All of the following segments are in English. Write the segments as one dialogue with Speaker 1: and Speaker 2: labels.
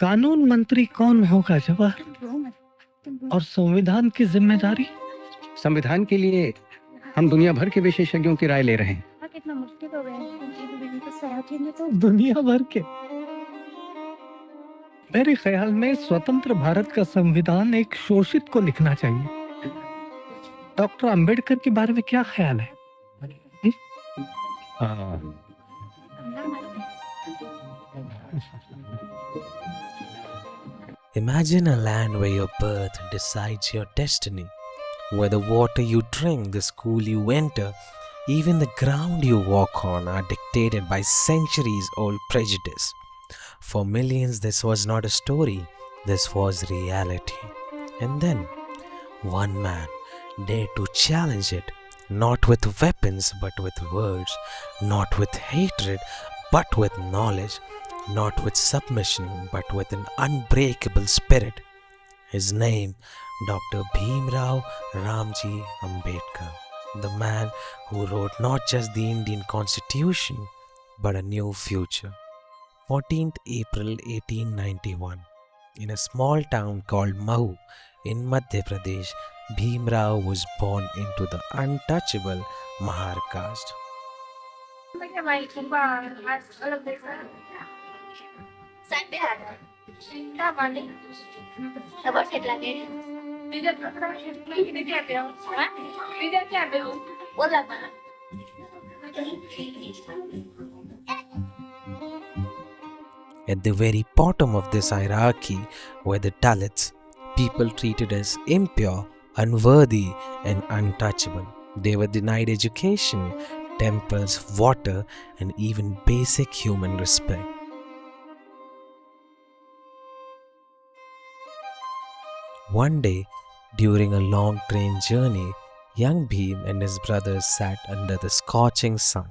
Speaker 1: कानून मंत्री कौन होगा जवाहर? और संविधान की जिम्मेदारी?
Speaker 2: संविधान के लिए हम दुनिया भर के विशेषज्ञों की राय ले रहे हैं।
Speaker 1: कितना मुश्किल हो गया है दुनिया भर के। मेरे ख्याल में स्वतंत्र भारत का संविधान एक शोषित को लिखना चाहिए। डॉक्टर अंबेडकर के बारे में क्या ख्याल है?
Speaker 3: Imagine a land where your birth decides your destiny, where the water you drink, the school you enter, even the ground you walk on are dictated by centuries-old prejudice. For millions, this was not a story, this was reality. And then, one man dared to challenge it, not with weapons but with words, not with hatred but with knowledge, not with submission but with an unbreakable spirit. His name, Dr. Bhimrao Ramji Ambedkar, the man who wrote not just the Indian Constitution but a new future. 14th April 1891. In a small town called Mahu in Madhya Pradesh, Bhimrao was born into the untouchable Mahar caste. At the very bottom of this hierarchy were the Dalits, people treated as impure, unworthy, and untouchable. They were denied education, temples, water, and even basic human respect. One day, during a long train journey, young Bhim and his brothers sat under the scorching sun,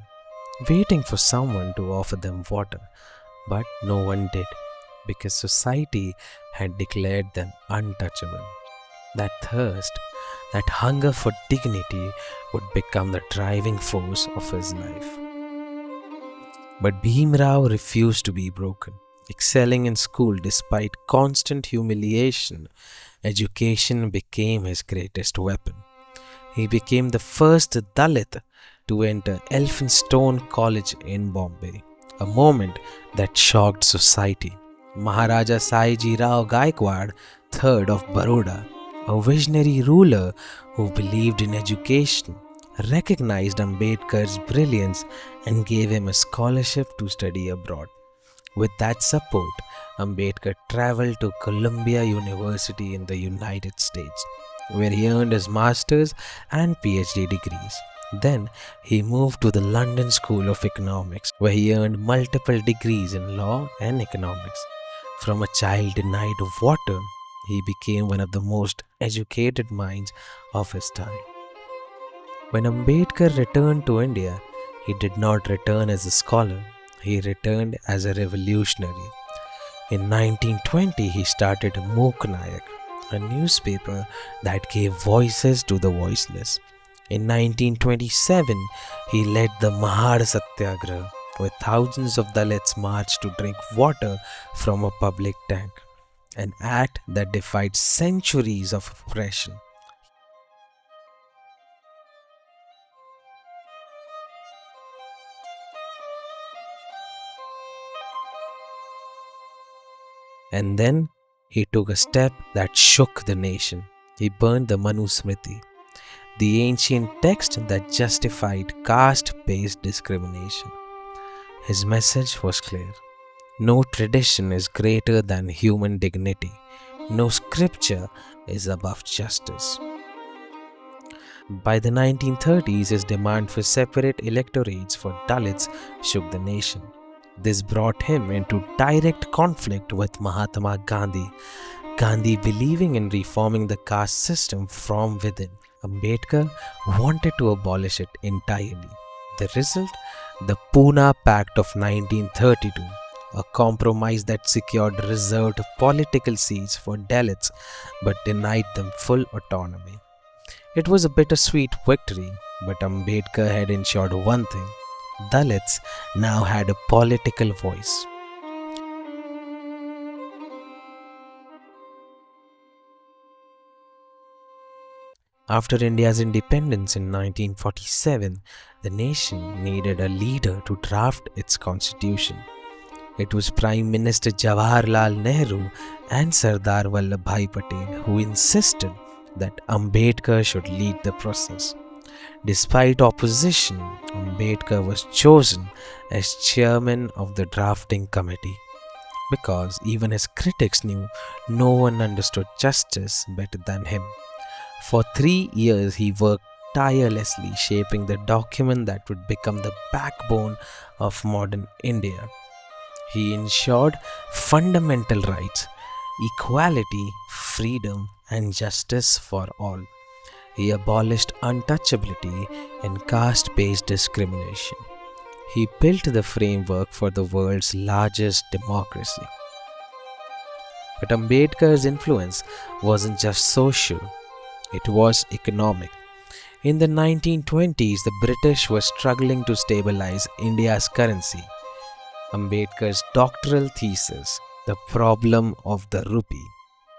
Speaker 3: waiting for someone to offer them water. But no one did, because society had declared them untouchable. That thirst, that hunger for dignity would become the driving force of his life. But Bhimrao refused to be broken. Excelling in school despite constant humiliation, education became his greatest weapon. He became the first Dalit to enter Elphinstone College in Bombay. A moment that shocked society. Maharaja Saiji Rao Gaikwad, III of Baroda, a visionary ruler who believed in education, recognized Ambedkar's brilliance and gave him a scholarship to study abroad. With that support, Ambedkar traveled to Columbia University in the United States, where he earned his master's and PhD degrees. Then he moved to the London School of Economics, where he earned multiple degrees in law and economics. From a child denied of water, he became one of the most educated minds of his time. When Ambedkar returned to India, he did not return as a scholar, he returned as a revolutionary. In 1920, he started Mok Nayak, a newspaper that gave voices to the voiceless. In 1927, he led the Mahar Satyagraha, where thousands of Dalits marched to drink water from a public tank, an act that defied centuries of oppression. And then he took a step that shook the nation. He burned the Manusmriti, the ancient text that justified caste-based discrimination. His message was clear. No tradition is greater than human dignity. No scripture is above justice. By the 1930s, his demand for separate electorates for Dalits shook the nation. This brought him into direct conflict with Mahatma Gandhi. Gandhi believing in reforming the caste system from within. Ambedkar wanted to abolish it entirely. The result? The Pune Pact of 1932, a compromise that secured reserved political seats for Dalits but denied them full autonomy. It was a bittersweet victory, but Ambedkar had ensured one thing: Dalits now had a political voice. After India's independence in 1947, the nation needed a leader to draft its constitution. It was Prime Minister Jawaharlal Nehru and Sardar Vallabhbhai Patel who insisted that Ambedkar should lead the process. Despite opposition, Ambedkar was chosen as chairman of the drafting committee because even his critics knew no one understood justice better than him. For 3 years, he worked tirelessly shaping the document that would become the backbone of modern India. He ensured fundamental rights, equality, freedom, and justice for all. He abolished untouchability and caste based discrimination. He built the framework for the world's largest democracy. But Ambedkar's influence wasn't just social, it was economic. In the 1920s, the British were struggling to stabilize India's currency. Ambedkar's doctoral thesis, The Problem of the Rupee,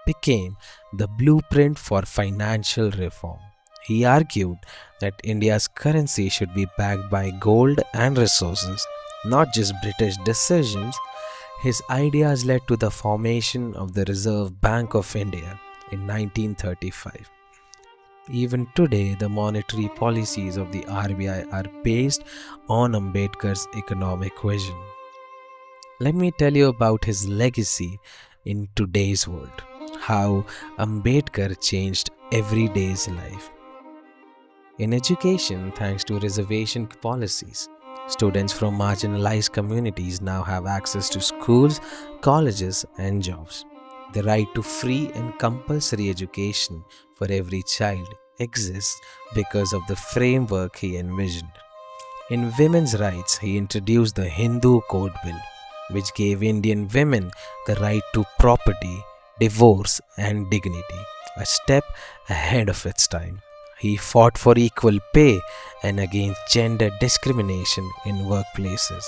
Speaker 3: became the blueprint for financial reform. He argued that India's currency should be backed by gold and resources, not just British decisions. His ideas led to the formation of the Reserve Bank of India in 1935. Even today, the monetary policies of the RBI are based on Ambedkar's economic vision. Let me tell you about his legacy in today's world, how Ambedkar changed everyday's life. In education, thanks to reservation policies, students from marginalized communities now have access to schools, colleges, and jobs. The right to free and compulsory education for every child exists because of the framework he envisioned. In women's rights, he introduced the Hindu Code Bill, which gave Indian women the right to property, divorce, and dignity, a step ahead of its time. He fought for equal pay and against gender discrimination in workplaces.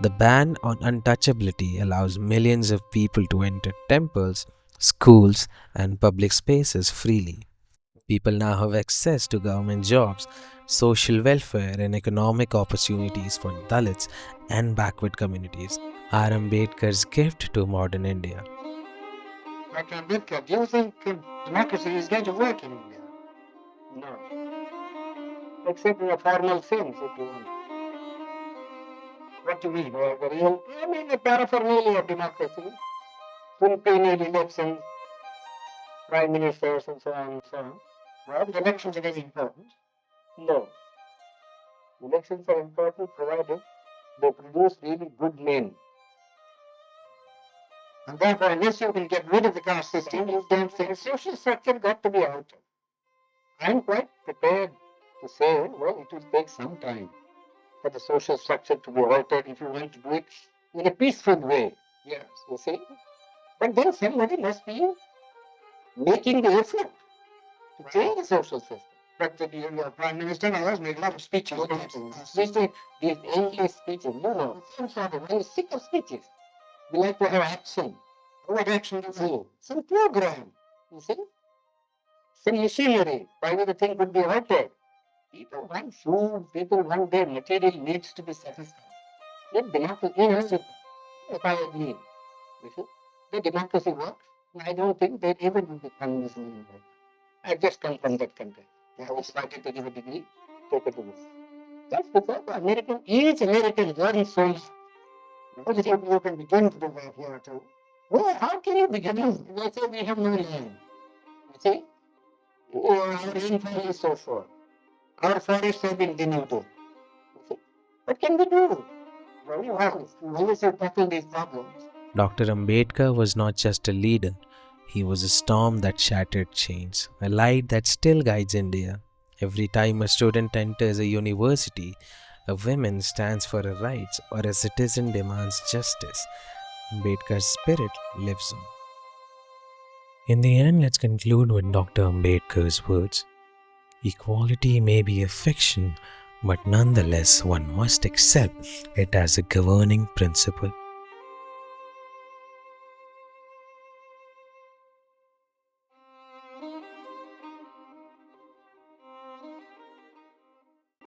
Speaker 3: The ban on untouchability allows millions of people to enter temples, schools, and public spaces freely. People now have access to government jobs, social welfare, and economic opportunities for Dalits and backward communities. Are Ambedkar's gift to modern India.
Speaker 2: Dr. Ambedkar, do you think democracy is going to work in India? No. Except in a formal sense, if you want. What do you mean? The real, I mean, the paraphernalia of democracy, quinquennial elections, prime ministers, and so on and so on. Well, the elections are very important. No. Elections are important provided they produce really good men. And therefore, unless you can get rid of the caste system, you don't think social structure got to be altered. I'm quite prepared to say, well, it will take some time for the social structure to be altered if you want to do it in a peaceful way. Yes, you see. But then somebody must be making the effort to change the social system. But the Prime Minister and others make a lot of speeches. These endless speeches, you know, some sort of very sick of speeches. We like to have action. What action do you? Some program, you see? Some machinery, by which the thing could be altered. People want food, people want their material needs to be satisfied. Let democracy, if I agree, you see, the democracy works. I don't think there ever will be communism in India. I just come from that country. I have started to give a degree, take it to this. That's because each American learns so much. Because you can begin to do that here too. Well, how can you begin? They say we have no land. You see? Our rainfall is so short. Our forests have been denuded. You see? What can we do? Well, you have to tackle these problems.
Speaker 3: Dr. Ambedkar was not just a leader, he was a storm that shattered chains, a light that still guides India. Every time a student enters a university, a woman stands for her rights, or a citizen demands justice, Ambedkar's spirit lives on. In the end, let's conclude with Dr. Ambedkar's words. Equality may be a fiction, but nonetheless one must accept it as a governing principle.